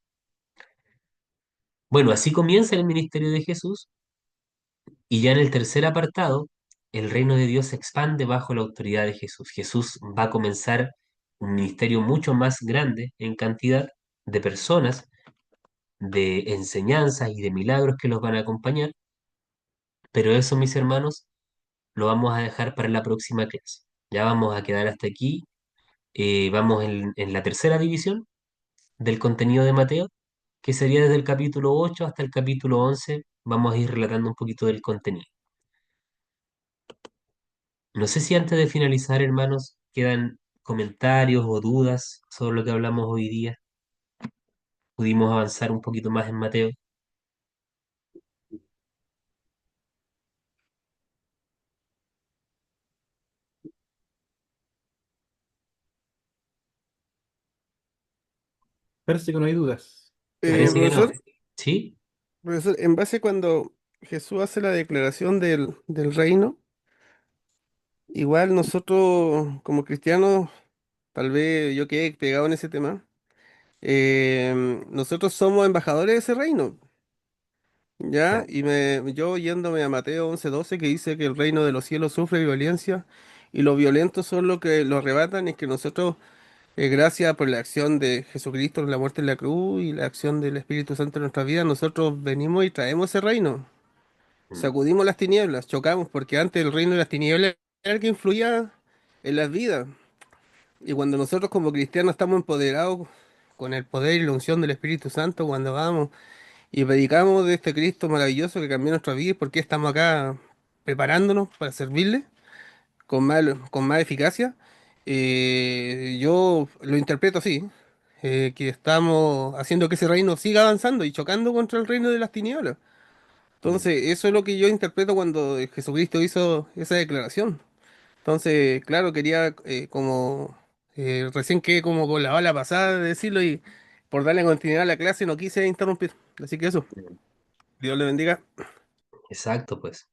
Bueno, así comienza el ministerio de Jesús y ya en el tercer apartado, el reino de Dios se expande bajo la autoridad de Jesús. Jesús va a comenzar un ministerio mucho más grande en cantidad de personas, de enseñanzas y de milagros que los van a acompañar, pero eso, mis hermanos, lo vamos a dejar para la próxima clase. Ya vamos a quedar hasta aquí. Vamos en la tercera división del contenido de Mateo, que sería desde el capítulo 8 hasta el capítulo 11. Vamos a ir relatando un poquito del contenido. No sé si antes de finalizar, hermanos, quedan comentarios o dudas sobre lo que hablamos hoy día. Pudimos avanzar un poquito más en Mateo. Parece que no hay dudas. Parece que no. Profesor, ¿Sí? profesor, en base cuando Jesús hace la declaración del reino, igual nosotros como cristianos, tal vez yo quedé pegado en ese tema, nosotros somos embajadores de ese reino, ¿ya? Claro. Yo yéndome a Mateo 11:12 que dice que el reino de los cielos sufre violencia y los violentos son los que lo arrebatan, es que nosotros, gracias por la acción de Jesucristo en la muerte en la cruz y la acción del Espíritu Santo en nuestra vida, nosotros venimos y traemos ese reino. Mm, Sacudimos las tinieblas, chocamos, porque antes el reino de las tinieblas era el que influía en las vidas. Y cuando nosotros como cristianos estamos empoderados con el poder y la unción del Espíritu Santo, cuando vamos y predicamos de este Cristo maravilloso que cambió nuestra vida, porque estamos acá preparándonos para servirle con más eficacia, yo lo interpreto así, que estamos haciendo que ese reino siga avanzando y chocando contra el reino de las tinieblas. mm, Entonces, eso es lo que yo interpreto cuando Jesucristo hizo esa declaración. Entonces, claro, quería recién quedé como con la bala pasada de decirlo y por darle continuidad a la clase no quise interrumpir. Así que eso, mm. Dios le bendiga. Exacto, pues.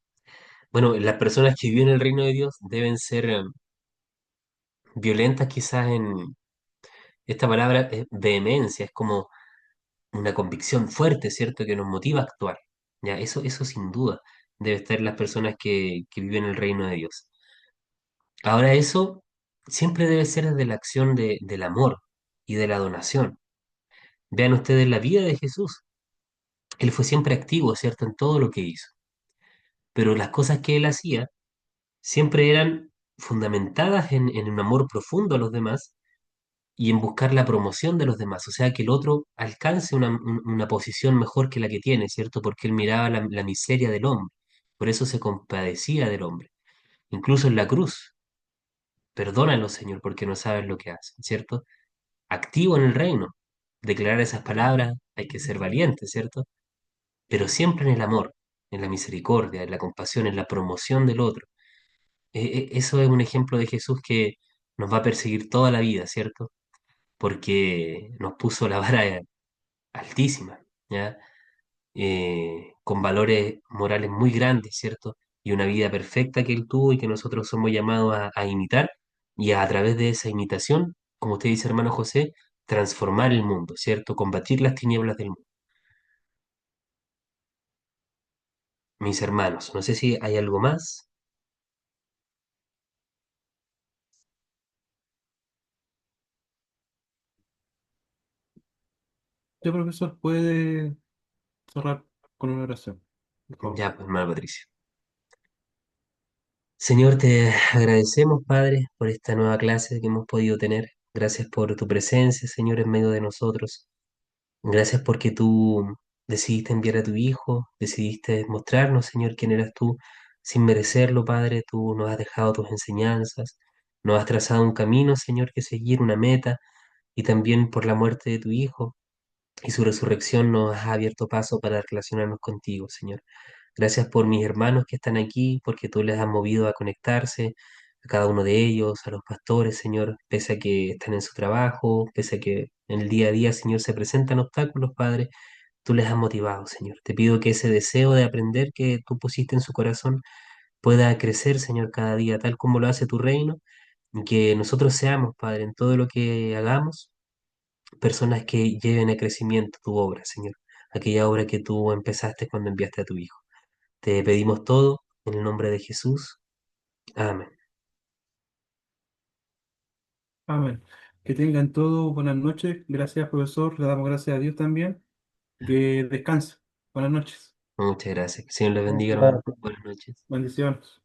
Bueno, las personas que viven en el reino de Dios deben ser violentas quizás en esta palabra, vehemencia, es como una convicción fuerte, ¿cierto? Que nos motiva a actuar. Ya, eso sin duda debe estar en las personas que viven el reino de Dios. Ahora eso siempre debe ser desde la acción del amor y de la donación. Vean ustedes la vida de Jesús. Él fue siempre activo, ¿cierto? En todo lo que hizo. Pero las cosas que él hacía siempre eran fundamentadas en un amor profundo a los demás y en buscar la promoción de los demás, o sea, que el otro alcance una posición mejor que la que tiene, ¿cierto? Porque él miraba la miseria del hombre, por eso se compadecía del hombre. Incluso en la cruz, perdónalo, Señor, porque no sabes lo que hacen, ¿cierto? Activo en el reino, declarar esas palabras, hay que ser valiente, ¿cierto? Pero siempre en el amor, en la misericordia, en la compasión, en la promoción del otro. Eso es un ejemplo de Jesús que nos va a perseguir toda la vida, ¿cierto? Porque nos puso la vara altísima, ¿ya? Con valores morales muy grandes, ¿cierto? Y una vida perfecta que él tuvo y que nosotros somos llamados a imitar y a través de esa imitación, como usted dice, hermano José, transformar el mundo, ¿cierto? Combatir las tinieblas del mundo. Mis hermanos, no sé si hay algo más. ¿Usted, profesor, puede cerrar con una oración, por favor? Ya, pues, hermano Patricio. Señor, te agradecemos, Padre, por esta nueva clase que hemos podido tener. Gracias por tu presencia, Señor, en medio de nosotros. Gracias porque tú decidiste enviar a tu Hijo, decidiste mostrarnos, Señor, quién eras tú, sin merecerlo, Padre. Tú nos has dejado tus enseñanzas, nos has trazado un camino, Señor, que seguir, una meta, y también por la muerte de tu Hijo y su resurrección nos has abierto paso para relacionarnos contigo, Señor. Gracias por mis hermanos que están aquí, porque tú les has movido a conectarse. a cada uno de ellos, a los pastores, Señor, pese a que están en su trabajo, pese a que en el día a día, Señor, se presentan obstáculos, Padre, tú les has motivado, Señor. Te pido que ese deseo de aprender que tú pusiste en su corazón pueda crecer, Señor, cada día, tal como lo hace tu reino, y que nosotros seamos, Padre, en todo lo que hagamos, personas que lleven a crecimiento tu obra, Señor, aquella obra que tú empezaste cuando enviaste a tu Hijo. Te pedimos todo en el nombre de Jesús. Amén. Amén. Que tengan todos buenas noches. Gracias, profesor. Le damos gracias a Dios también. Que descanse. Buenas noches. Muchas gracias. Que el Señor les bendiga, Gracias. hermano. Buenas noches. Bendiciones.